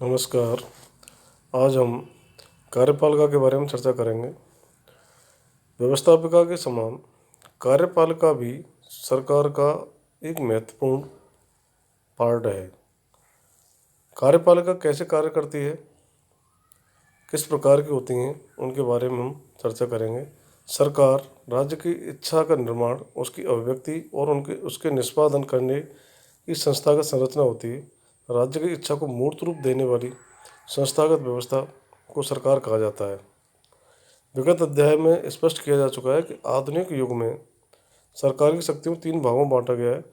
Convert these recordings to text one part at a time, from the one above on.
नमस्कार। आज हम कार्यपालिका के बारे में चर्चा करेंगे। व्यवस्थापिका के समान कार्यपालिका भी सरकार का एक महत्वपूर्ण पार्ट है। कार्यपालिका कैसे कार्य करती है, किस प्रकार की होती हैं, उनके बारे में हम चर्चा करेंगे। सरकार राज्य की इच्छा का निर्माण, उसकी अभिव्यक्ति और उसके निष्पादन करने की संस्थागत संरचना होती है। राज्य की इच्छा को मूर्त रूप देने वाली संस्थागत व्यवस्था को सरकार कहा जाता है। विगत अध्याय में स्पष्ट किया जा चुका है कि आधुनिक युग में सरकार की शक्तियों को 3 भागों में बांटा गया है।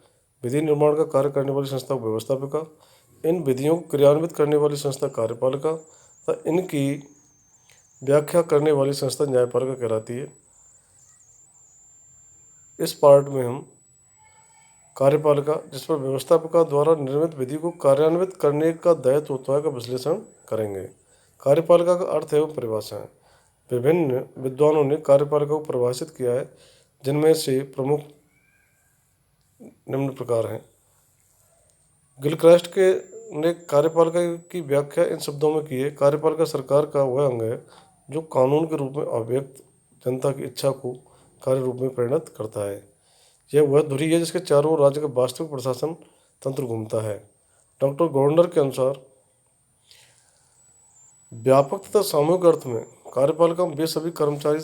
विधि निर्माण का कार्य करने वाली संस्था व्यवस्थापिका, इन विधियों को क्रियान्वित करने वाली संस्था कार्यपालिका तथा इनकी व्याख्या करने वाली संस्था न्यायपालिका कहलाती है। इस पार्ट में हम कार्यपालिका, जिस पर व्यवस्थापिका द्वारा निर्मित विधि को कार्यान्वित करने का दायित्व होता है, का विश्लेषण करेंगे। कार्यपालिका का अर्थ एवं परिभाषा है। विभिन्न विद्वानों ने कार्यपालिका को परिभाषित किया है, जिनमें से प्रमुख निम्न प्रकार हैं। गिलक्रास्ट के ने कार्यपालिका की व्याख्या इन शब्दों में की है: कार्यपालिका सरकार का वह अंग है जो कानून के रूप में अभिव्यक्त जनता की इच्छा को कार्य रूप में परिणत करता है। यह वह धुरी है जिसके चारों ओर राज्य का वास्तविक प्रशासन तंत्र घूमता है। डॉक्टर गवर्नर के अनुसार व्यापक तथा सामूहिक अर्थ में कार्यपालिका में वे सभी कर्मचारी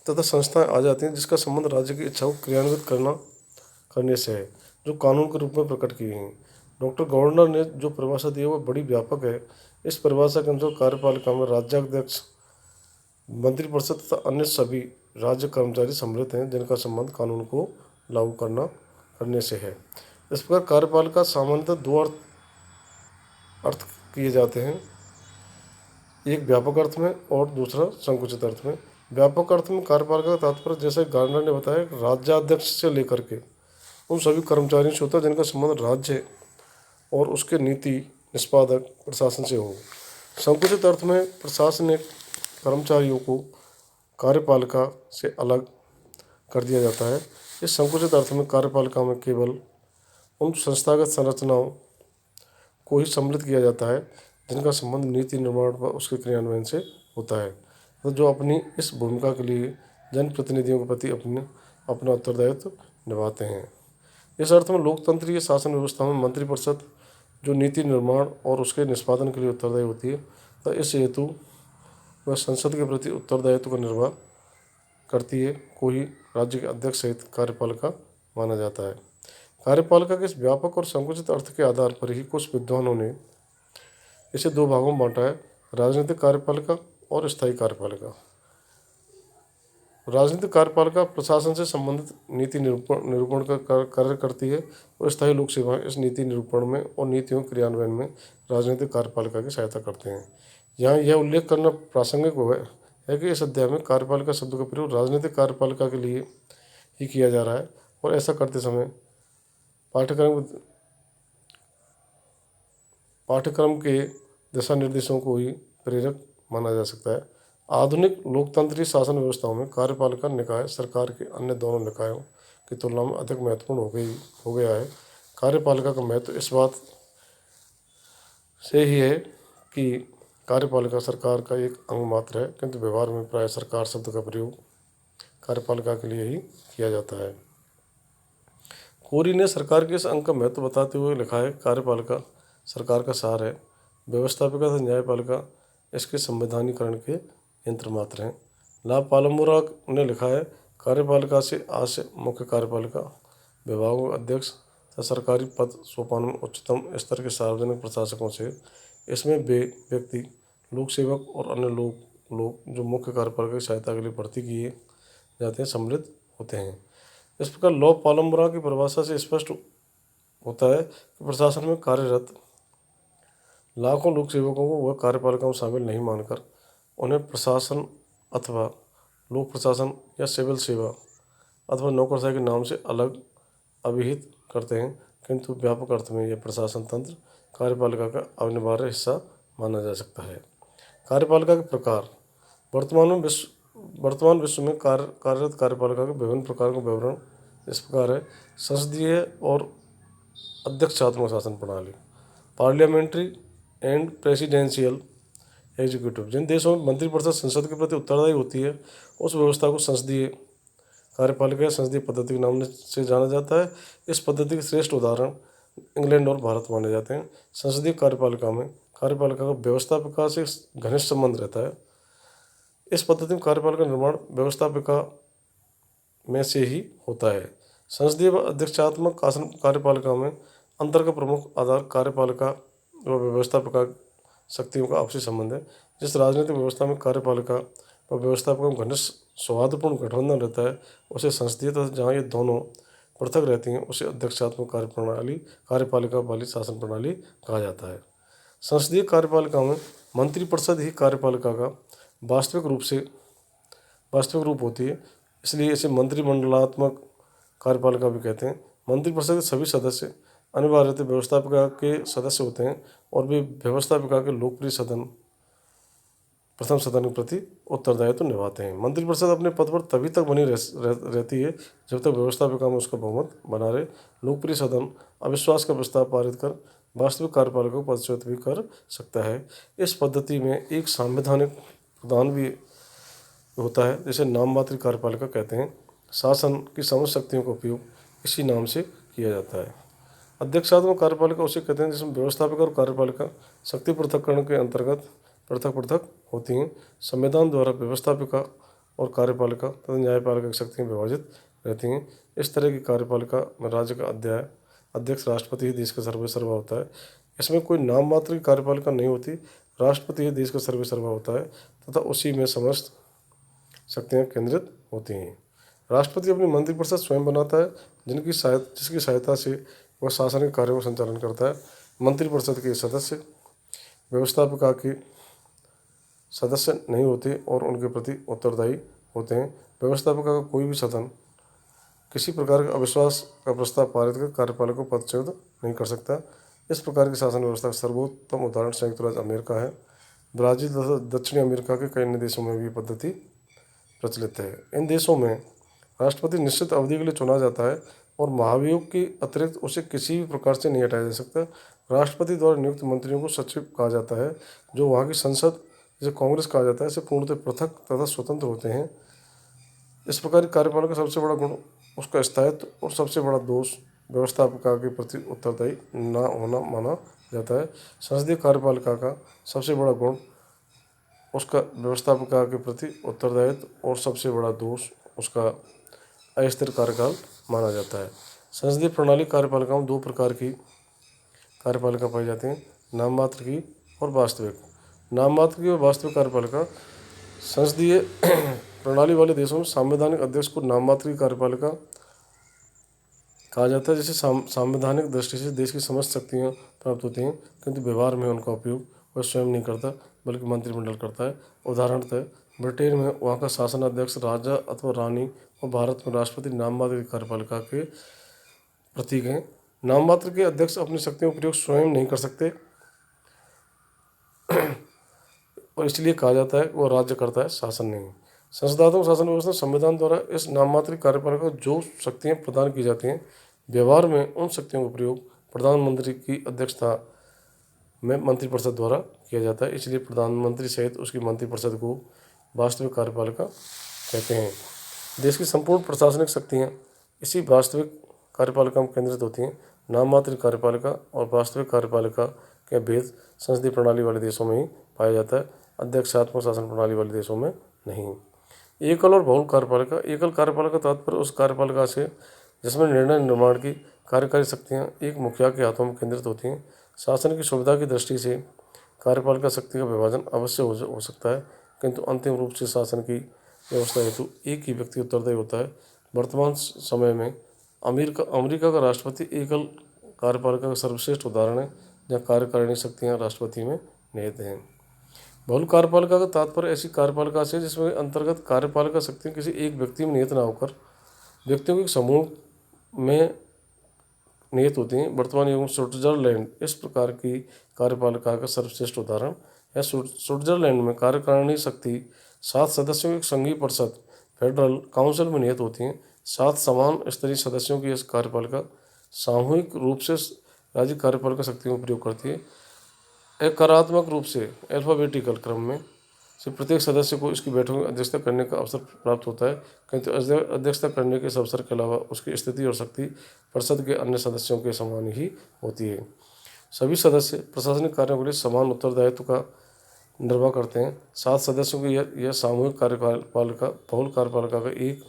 तथा संस्थाएं आ जाती हैं जिसका संबंध राज्य की इच्छा को क्रियान्वित करने से है, जो कानून के रूप में प्रकट की गई हैं। डॉक्टर गवर्नर ने जो परिभाषा दी है वह बड़ी व्यापक है। इस परिभाषा के अनुसार कार्यपालिका में राज्याध्यक्ष, मंत्रिपरिषद तथा अन्य सभी राज्य कर्मचारी सम्मिलित हैं जिनका संबंध कानून को लागू करने से है। इस प्रकार कार्यपालिका सामान्यतः 2 अर्थ किए जाते हैं, एक व्यापक अर्थ में और दूसरा संकुचित अर्थ में। व्यापक अर्थ में कार्यपालिका का तात्पर्य, जैसे गार्डनर ने बताया, राज्याध्यक्ष से लेकर के उन सभी कर्मचारियों से होता है जिनका संबंध राज्य और उसके नीति निष्पादक प्रशासन से हो। संकुचित अर्थ में प्रशासनिक कर्मचारियों को कार्यपालिका से अलग कर दिया जाता है। इस संकुचित अर्थ में कार्यपालिका में केवल उन संस्थागत संरचनाओं को ही सम्मिलित किया जाता है जिनका संबंध नीति निर्माण व उसके क्रियान्वयन से होता है, तो जो अपनी इस भूमिका के लिए जनप्रतिनिधियों के प्रति अपना उत्तरदायित्व निभाते हैं। इस अर्थ में लोकतंत्रीय शासन व्यवस्था में मंत्रिपरिषद जो नीति निर्माण और उसके निष्पादन के लिए उत्तरदायी होती है, तो इस हेतु वह संसद के प्रति उत्तरदायित्व का निर्वाह करती है, को ही राज्य के अध्यक्ष सहित कार्यपालिका माना जाता है। कार्यपालिका के इस व्यापक और संकुचित अर्थ के आधार पर ही कुछ विद्वानों ने इसे 2 भागों में बांटा है: राजनीतिक कार्यपालिका और स्थायी कार्यपालिका। राजनीतिक कार्यपालिका प्रशासन से संबंधित नीति निरूपण का कार्य करती है और स्थायी लोक सेवाएं इस नीति निरूपण में और नीतियों के क्रियान्वयन में राजनीतिक कार्यपालिका की सहायता करते हैं। यहाँ यह उल्लेख करना प्रासंगिक है कि इस अध्याय में कार्यपालिका शब्द का प्रयोग राजनीतिक कार्यपालिका के लिए ही किया जा रहा है और ऐसा करते समय पाठ्यक्रम के दिशा निर्देशों को ही प्रेरक माना जा सकता है। आधुनिक लोकतंत्रीय शासन व्यवस्थाओं में कार्यपालिका निकाय सरकार के अन्य दोनों निकायों की तुलना में अधिक महत्वपूर्ण हो गया है। कार्यपालिका का महत्व इस बात से ही है कि कार्यपालिका सरकार का एक अंग मात्र है, किंतु व्यवहार में प्राय सरकार शब्द का प्रयोग कार्यपालिका के लिए ही किया जाता है। कोरी ने सरकार के इस अंग का महत्व बताते हुए लिखा है: कार्यपालिका सरकार का सार है, व्यवस्थापिका तथा न्यायपालिका इसके संवैधानिकरण के यंत्र मात्र हैं। ला पालमोरा ने लिखा है: कार्यपालिका से आशय मुख्य कार्यपालिका, विभागों के अध्यक्ष तथा सरकारी पद सोपान में उच्चतम स्तर के सार्वजनिक प्रशासकों से। इसमें वे व्यक्ति, लोक सेवक और अन्य लोग जो मुख्य कार्यपालिका की सहायता के लिए भर्ती किए जाते हैं सम्मिलित होते हैं। इस प्रकार लॉ पालमोरा की परिभाषा से स्पष्ट होता है कि प्रशासन में कार्यरत लाखों लोक सेवकों को वह कार्यपालिका में शामिल नहीं मानकर उन्हें प्रशासन अथवा लोक प्रशासन या सिविल सेवा अथवा नौकरशाही के नाम से अलग अभिहित करते हैं, किंतु व्यापक अर्थ में यह प्रशासन तंत्र कार्यपालिका का अनिवार्य हिस्सा माना जा सकता है। कार्यपालिका के प्रकार। वर्तमान विश्व में कार्यरत कार्यपालिका के विभिन्न प्रकार का विवरण इस प्रकार है: संसदीय और अध्यक्षात्मक शासन प्रणाली, पार्लियामेंट्री एंड प्रेसिडेंशियल एग्जीक्यूटिव। जिन देशों में मंत्रिपरिषद संसद के प्रति उत्तरदायी होती है उस व्यवस्था को संसदीय कार्यपालिका या संसदीय पद्धति के नाम से जाना जाता है। इस पद्धति के श्रेष्ठ उदाहरण इंग्लैंड और भारत माने जाते हैं। संसदीय कार्यपालिका का व्यवस्थापिका से घनिष्ठ संबंध रहता है। इस पद्धति में कार्यपालिका निर्माण व्यवस्थापिका में से ही होता है। संसदीय व अध्यक्षात्मक शासन कार्यपालिका में अंतर का प्रमुख आधार कार्यपालिका व व्यवस्थापिका शक्तियों का आपसी संबंध है। जिस राजनीतिक व्यवस्था में कार्यपालिका व व्यवस्थापिका में घनिष्ठ सौहार्दपूर्ण गठबंधन रहता है उसे संसदीय, तथा जहाँ ये दोनों पृथक रहती हैं उसे अध्यक्षात्मक कार्यपालिका वाली शासन प्रणाली कहा जाता है। संसदीय कार्यपालिका में मंत्रिपरिषद ही कार्यपालिका का वास्तविक रूप होती है, इसलिए इसे मंत्रिमंडलात्मक कार्यपालिका भी कहते हैं। मंत्रिपरिषद के सभी सदस्य अनिवार्यतः व्यवस्थापिका के सदस्य होते हैं और वे व्यवस्थापिका के लोकप्रिय प्रथम सदन के प्रति उत्तरदायित्व निभाते हैं। मंत्रिपरिषद अपने पद पर तभी तक बनी रहती है जब तक व्यवस्थापिका में उसका बहुमत बना रहे। लोकप्रिय सदन अविश्वास का प्रस्ताव पारित कर वास्तविक कार्यपालिका को पदच्युत भी कर सकता है। इस पद्धति में एक संवैधानिक प्रधान भी होता है जिसे नाम मात्र कार्यपालिका कहते हैं। शासन की समस्त शक्तियों का उपयोग इसी नाम से किया जाता है। अध्यक्षात्मक कार्यपालिका उसे कहते हैं जिसमें व्यवस्थापिका और कार्यपालिका शक्ति पृथक्करण के अंतर्गत पृथक पृथक होती हैं। संविधान द्वारा व्यवस्थापिका और कार्यपालिका तथा न्यायपालिका की शक्तियाँ विभाजित रहती हैं। इस तरह की कार्यपालिका में राज्य का अध्यक्ष राष्ट्रपति ही देश का सर्वेसर्वा होता है। इसमें कोई नाम मात्र की कार्यपालिका नहीं होती, राष्ट्रपति ही देश का सर्वेसर्वा होता है तथा उसी में समस्त शक्तियाँ केंद्रित होती हैं। राष्ट्रपति अपनी मंत्रिपरिषद स्वयं बनाता है जिसकी सहायता से वह शासन के कार्यों का संचालन करता है। मंत्रिपरिषद के सदस्य व्यवस्थापिका के सदस्य नहीं होते और उनके प्रति उत्तरदायी होते हैं। व्यवस्थापिका का कोई भी सदन किसी प्रकार के अविश्वास का प्रस्ताव पारित कर कार्यपालिका को पदच्युत नहीं कर सकता। इस प्रकार की शासन व्यवस्था का सर्वोत्तम उदाहरण संयुक्त राज्य अमेरिका है। ब्राज़ील तथा दक्षिणी अमेरिका के कई अन्य देशों में भी पद्धति प्रचलित है। इन देशों में राष्ट्रपति निश्चित अवधि के लिए चुना जाता है और महाभियोग के अतिरिक्त उसे किसी भी प्रकार से नहीं हटाया जा सकता। राष्ट्रपति द्वारा नियुक्त मंत्रियों को सचिव कहा जाता है जो वहाँ की संसद, जिसे कांग्रेस कहा जाता है, से पूर्णतः पृथक तथा स्वतंत्र होते हैं। इस प्रकार की कार्यपालिका का सबसे बड़ा गुण उसका स्थायित्व और सबसे बड़ा दोष व्यवस्थापिका के प्रति उत्तरदायी न होना माना जाता है। संसदीय कार्यपालिका का सबसे बड़ा गुण उसका व्यवस्थापिका के प्रति उत्तरदायित्व और सबसे बड़ा दोष उसका अस्थिर कार्यकाल माना जाता है। संसदीय प्रणाली कार्यपालिका में दो प्रकार की कार्यपालिका पाई जाती हैं, नाम मात्र की और वास्तविक। नाम मात्र की और वास्तविक कार्यपालिका संसदीय प्रणाली वाले देशों में संवैधानिक अध्यक्ष को नाम मात्र की कार्यपालिका कहा जाता है, जिसे संवैधानिक दृष्टि से देश की समस्त शक्तियाँ प्राप्त होती हैं, किंतु व्यवहार में उनका उपयोग वह स्वयं नहीं करता बल्कि मंत्रिमंडल करता है। उदाहरणतः ब्रिटेन में वहाँ का शासन अध्यक्ष राजा अथवा रानी और भारत में राष्ट्रपति नाम मात्र की कार्यपालिका के प्रतीक हैं। नाम मात्र के अध्यक्ष अपनी शक्तियों का प्रयोग स्वयं नहीं कर सकते और इसलिए कहा जाता है वो राज्य करता है, शासन नहीं। संसदात्मक शासन व्यवस्था संविधान द्वारा इस नाम मात्र की कार्यपालिका को जो शक्तियाँ प्रदान की जाती हैं, व्यवहार में उन शक्तियों का प्रयोग प्रधानमंत्री की अध्यक्षता में मंत्रिपरिषद द्वारा किया जाता है। इसलिए प्रधानमंत्री सहित उसकी मंत्रिपरिषद को वास्तविक कार्यपालिका कहते हैं। देश की संपूर्ण प्रशासनिक शक्तियाँ इसी वास्तविक कार्यपालिका में केंद्रित होती हैं। नाम मात्र कार्यपालिका और वास्तविक कार्यपालिका के भेद संसदीय प्रणाली वाले देशों में ही पाया जाता है, अध्यक्षात्मक शासन प्रणाली वाले देशों में नहीं। एकल और बहुल कार्यपालिका। एकल कार्यपालिका तात्पर्य उस कार्यपालिका से जिसमें निर्णय निर्माण की कार्यकारी शक्तियाँ एक मुखिया के हाथों में केंद्रित होती हैं। शासन की सुविधा की दृष्टि से कार्यपालिका शक्ति का विभाजन अवश्य हो सकता है, किंतु अंतिम रूप से शासन की व्यवस्था हेतु एक ही व्यक्ति उत्तरदायी होता है। वर्तमान समय में अमेरिका का राष्ट्रपति एकल कार्यपालिका का सर्वश्रेष्ठ उदाहरण है, जहाँ कार्यकारिणी शक्तियाँ राष्ट्रपति में निहित हैं। बहुल कार्यपालिका का तात्पर्य ऐसी कार्यपालिका से जिसमें अंतर्गत कार्यपालिका शक्तियाँ किसी एक व्यक्ति में निहित न होकर व्यक्तियों के समूह में निहित होती हैं। वर्तमान युग में स्विट्जरलैंड इस प्रकार की कार्यपालिका का सर्वश्रेष्ठ उदाहरण है। स्विट्जरलैंड में कार्यकारिणी शक्ति 7 सदस्यों की एक संघीय परिषद फेडरल काउंसिल में निहित होती हैं। 7 समान स्तरीय सदस्यों की इस कार्यपालिका सामूहिक रूप से राज्य कार्यपालिका शक्तियों का प्रयोग करती है। एक कार्यात्मक रूप से अल्फाबेटिकल क्रम में से प्रत्येक सदस्य को इसकी बैठकों की अध्यक्षता करने का अवसर प्राप्त होता है, किंतु अध्यक्षता करने के इस अवसर के अलावा उसकी स्थिति और शक्ति परिषद के अन्य सदस्यों के समान ही होती है। सभी सदस्य प्रशासनिक कार्यों के लिए समान उत्तरदायित्व का निर्वाह करते हैं। 7 सदस्यों की यह सामूहिक कार्यपालिका बहुल कार्यपालिका का एक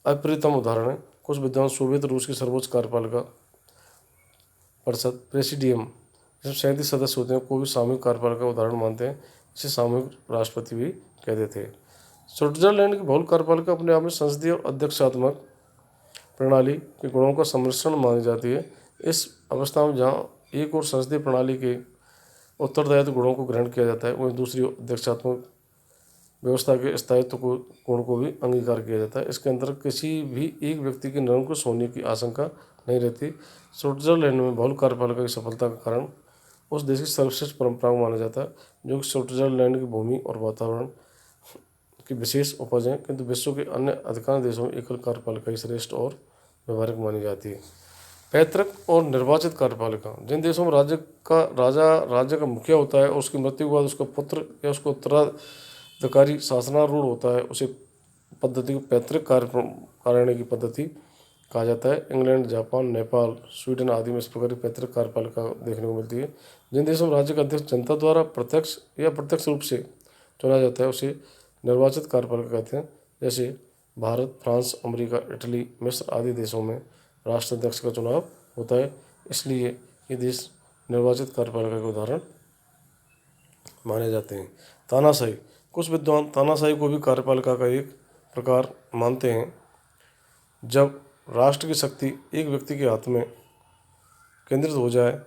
अप्रतिम उदाहरण है। कुछ विद्वान सोवियत रूस की सर्वोच्च कार्यपालिका परिषद प्रेसिडियम जिसमें 37 सदस्य होते हैं को भी सामूहिक कार्यपालिका का उदाहरण मानते हैं। इसे सामूहिक राष्ट्रपति भी कहते थे। स्विट्जरलैंड की बहुल कार्यपालिका अपने आप में संसदीय और अध्यक्षात्मक प्रणाली के गुणों का सम्मिश्रण मानी जाती है। इस अवस्था में जहाँ एक और संसदीय प्रणाली के उत्तरदायित्व गुणों को ग्रहण किया जाता है, वहीं दूसरी अध्यक्षात्मक व्यवस्था के स्थायित्व को गुण को भी अंगीकार किया जाता है। इसके अंदर किसी भी एक व्यक्ति के निरंकुश होने की आशंका नहीं रहती। स्विट्जरलैंड में बहुल कार्यपालिका की सफलता का कारण उस देश की सर्वश्रेष्ठ परंपरा को माना जाता है, जो कि स्विट्जरलैंड की भूमि और वातावरण की विशेष उपज है, किंतु विश्व के अन्य अधिकांश देशों में एकल कार्यपालिका ही श्रेष्ठ और व्यवहारिक मानी जाती है। पैतृक और निर्वाचित कार्यपालिका जिन देशों में राजा राज्य का मुखिया होता है और उसकी मृत्यु के बाद उसका पुत्र या उसका उत्तराधिकारी शासनारूढ़ होता है, उसे पद्धति को पैतृक कार्यालय की पद्धति कहा जाता है। इंग्लैंड, जापान, नेपाल, स्वीडन आदि में इस प्रकार की पैतृक कार्यपालिका देखने को मिलती है। जिन देशों में राज्य का अध्यक्ष जनता द्वारा प्रत्यक्ष या अप्रत्यक्ष रूप से चुना जाता है, उसे निर्वाचित कार्यपालिका कहते हैं। जैसे भारत, फ्रांस, अमेरिका, इटली, मिस्र आदि देशों में राष्ट्राध्यक्ष का चुनाव होता है, इसलिए ये देश निर्वाचित कार्यपालिका के उदाहरण माने जाते हैं। तानाशाही कुछ विद्वान तानाशाही को भी कार्यपालिका का एक प्रकार मानते हैं। जब राष्ट्र की शक्ति एक व्यक्ति के हाथ में केंद्रित हो जाए,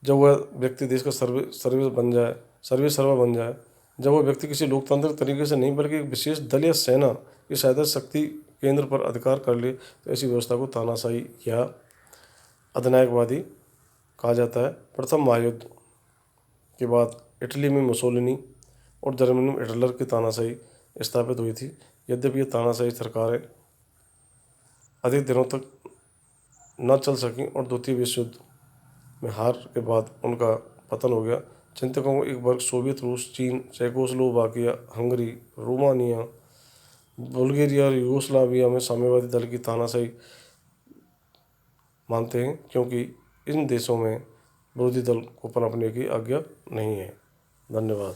जब वह व्यक्ति देश का सर्वे सर्वा बन जाए, जब वह व्यक्ति किसी लोकतांत्रिक तरीके से नहीं बल्कि एक विशेष दल या सेना की सहायता शक्ति केंद्र पर अधिकार कर ले, तो ऐसी व्यवस्था को तानाशाही या अधिनायकवादी कहा जाता है। प्रथम महायुद्ध के बाद इटली में मुसोलिनी और जर्मनी में हिटलर की तानाशाही स्थापित हुई थी। यद्यपि ये तानाशाही सरकारें अधिक दिनों तक न चल सकीं और द्वितीय विश्व युद्ध में हार के बाद उनका पतन हो गया। चिंतकों को एक वर्ग सोवियत रूस, चीन, चेकोस्लोवाकिया, हंगरी, रोमानिया, बुल्गारिया और यूगोस्लाविया में साम्यवादी दल की तानाशाही मानते हैं, क्योंकि इन देशों में विरोधी दल को पनपने की आज्ञा नहीं है। धन्यवाद।